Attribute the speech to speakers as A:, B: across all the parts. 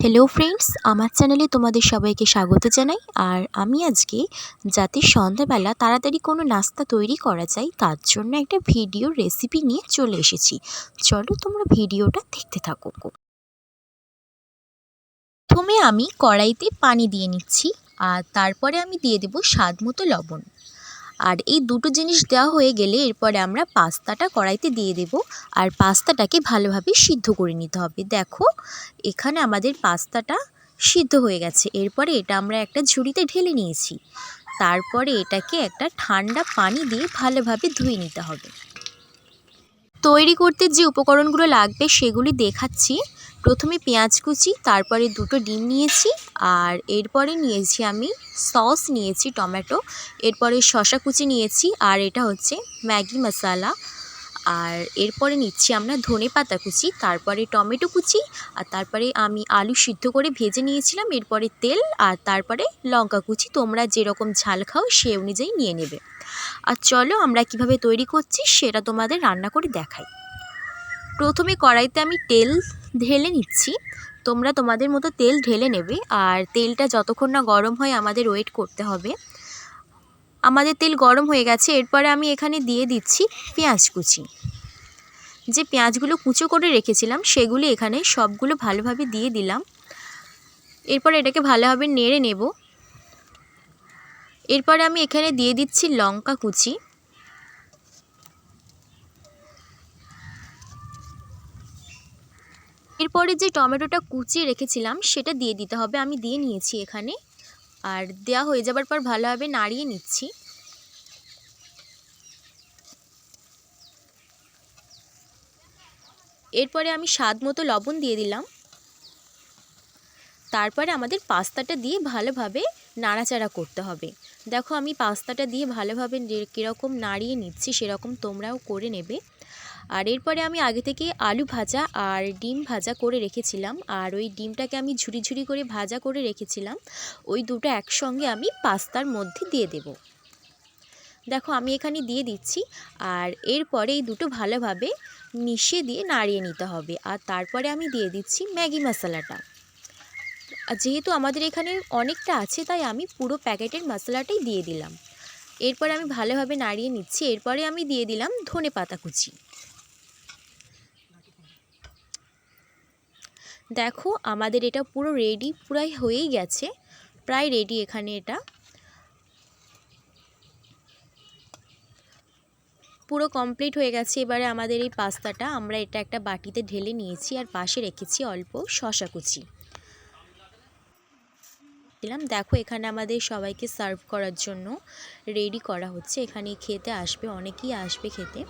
A: Hello friends, আমার চ্যানেলে তোমাদের সবাইকে স্বাগত জানাই। আর আমি আজকে যাতে সন্ধ্যাবেলা তাড়াতাড়ি কোনো নাস্তা তৈরি করা যায় তার জন্য একটা ভিডিও রেসিপি নিয়ে চলে এসেছি। চলো তোমরা ভিডিওটা দেখতে থাকো। প্রথমে আমি কড়াইতে পানি দিয়ে নিচ্ছি আর তারপরে আমি দিয়ে দেব স্বাদ মতো লবণ। আর এই দুটো জিনিস দেওয়া হয়ে গেলে এরপরে আমরা পাস্তাটা কড়াইতে দিয়ে দেব আর পাস্তাটাকে ভালোভাবে সিদ্ধ করে নিতে হবে। দেখো এখানে আমাদের পাস্তাটা সিদ্ধ হয়ে গেছে। এরপরে এটা আমরা একটা ঝুড়িতে ঢেলে নিয়েছি। তারপরে এটাকে একটা ঠান্ডা পানি দিয়ে ভালোভাবে ধুয়ে নিতে হবে। তৈরি করতে যে উপকরণগুলো লাগবে সেগুলি দেখাচ্ছি। প্রথমে পেঁয়াজ কুচি, তারপরে দুটো ডিম নিয়েছি, আর এরপরে নিয়েছি আমি সস নিয়েছি টমেটো, এরপরে শসা কুচি নিয়েছি, আর এটা হচ্ছে ম্যাগি মশলা, আর এরপরে নিচ্ছি আমরা ধনেপাতা কুচি, তারপরে টমেটো কুচি, আর তারপরে আমি আলু সিদ্ধ করে ভেজে নিয়েছিলাম, এরপরে তেল, আর তারপরে লঙ্কা কুচি। তোমরা যেরকম ঝাল খাও সে অনুযায়ী নিয়ে নেবে। আর চলো আমরা কিভাবে তৈরি করছি সেটা তোমাদের রান্না করে দেখাই। প্রথমে কড়াইতে আমি তেল ঢেলে নিচ্ছি। তোমরা তোমাদের মতো তেল ঢেলে নেবে, আর তেলটা যতক্ষণ না গরম হয় আমাদের ওয়েট করতে হবে। আমাদের তেল গরম হয়ে গেছে। এরপরে আমি এখানে দিয়ে দিচ্ছি পেঁয়াজ কুচি। যে পেঁয়াজগুলো কুচো করে রেখেছিলাম সেগুলি এখানে সবগুলো ভালোভাবে দিয়ে দিলাম। এরপরে এটাকে ভালোভাবে নেড়ে নেব। এরপরে আমি এখানে দিয়ে দিচ্ছি লঙ্কা কুচি। এরপরে যে টমেটোটা কুচিয়ে রেখেছিলাম সেটা দিয়ে দিতে হবে। আমি দিয়ে নিয়েছি এখানে, আর দেওয়া হয়ে যাবার পর ভালোভাবে নাড়িয়ে নিচ্ছি। এরপরে আমি স্বাদ মতো লবণ দিয়ে দিলাম। তারপরে আমাদের পাস্তাটা দিয়ে ভালোভাবে নাড়াচাড়া করতে হবে। দেখো আমি পাস্তাটা দিয়ে ভালোভাবে কীরকম নাড়িয়ে নিচ্ছি সেরকম তোমরাও করে নেবে। আর এরপরে আমি আগে থেকে আলু ভাজা আর ডিম ভাজা করে রেখেছিলাম, আর ওই ডিমটাকে আমি ঝুরি ঝুরি করে ভাজা করে রেখেছিলাম। ওই দুটো একসঙ্গে আমি পাস্তার মধ্যে দিয়ে দেব। দেখো আমি এখানে দিয়ে দিচ্ছি, আর এরপরে এই দুটো ভালোভাবে মিশিয়ে দিয়ে নাড়িয়ে নিতে হবে। আর তারপরে আমি দিয়ে দিচ্ছি ম্যাগি মশলাটা। আর যেহেতু আমাদের এখানে অনেকটা আছে তাই আমি পুরো প্যাকেটের মশলাটাই দিয়ে দিলাম। এরপরে আমি ভালোভাবে নাড়িয়ে নিচ্ছি। এরপরে আমি দিয়ে দিলাম ধনেপাতা কুচি। দেখো আমাদের এটা পুরো রেডি, প্রায় হয়েই গেছে, প্রায় রেডি। এখানে এটা পুরো কমপ্লিট হয়ে গেছে। এবারে আমাদের এই পাস্তাটা আমরা এটা একটা বাটিতে ঢেলে নিয়েছি, আর পাশে রেখেছি অল্প শসা কুচি দিলাম। দেখো এখানে আমাদের সবাইকে সার্ভ করার জন্য রেডি করা হচ্ছে। এখানে খেতে আসবে, অনেকেই আসবে খেতে।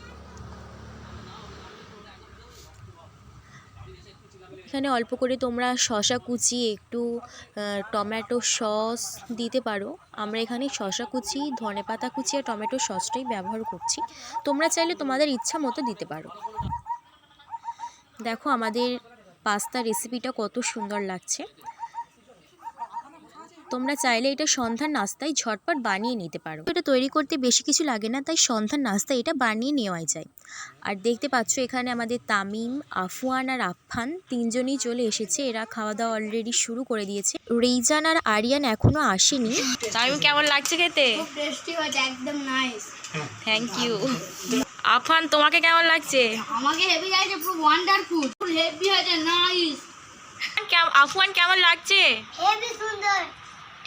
A: এখানে অল্প করে তোমরা শসা কুচি, একটু টমেটো সস দিতে পারো। আমরা এখানে শসা কুচি, ধনেপাতা কুচি আর টমেটো সসটাই ব্যবহার করছি। তোমরা চাইলে তোমাদের ইচ্ছা মতো দিতে পারো। দেখো আমাদের পাস্তা রেসিপিটা কত সুন্দর লাগছে। তোমরা চাইলে এটা সন্ধ্যার নাস্তায় ঝটপট বানিয়ে নিতে পারো। এটা তৈরি করতে বেশি কিছু লাগে না, তাই সন্ধ্যার নাস্তায় এটা বানিয়ে নেওয়াই যায়। আর দেখতে পাচ্ছ এখানে আমাদের তামিম, আফওয়ান আর আফফান তিনজনই চলে এসেছে। এরা খাওয়া দাওয়া অলরেডি শুরু করে দিয়েছে। রেইজান আর আরিয়ান এখনো আসেনি। তামিম কেমন লাগছে খেতে?
B: খুব টেস্টি হয়েছে, একদম নাইস।
A: Thank you. আফফান তোমাকে কেমন লাগছে?
B: আমাকে হেভি লাগছে, পুরো ওয়ান্ডারফুল, ফুল হেভি হয়েছে, নাইস।
A: আফওয়ান কেমন লাগছে?
B: হেভি সুন্দর।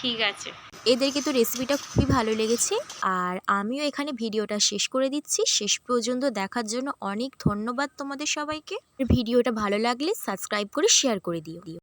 A: ঠিক আছে। এদেরকে তো রেসিপিটা খুবই ভালো লেগেছে, আর আমিও এখানে ভিডিওটা শেষ করে দিচ্ছি। শেষ পর্যন্ত দেখার জন্য অনেক ধন্যবাদ তোমাদের সবাইকে। ভিডিওটা ভালো লাগলে সাবস্ক্রাইব করে শেয়ার করে দিও।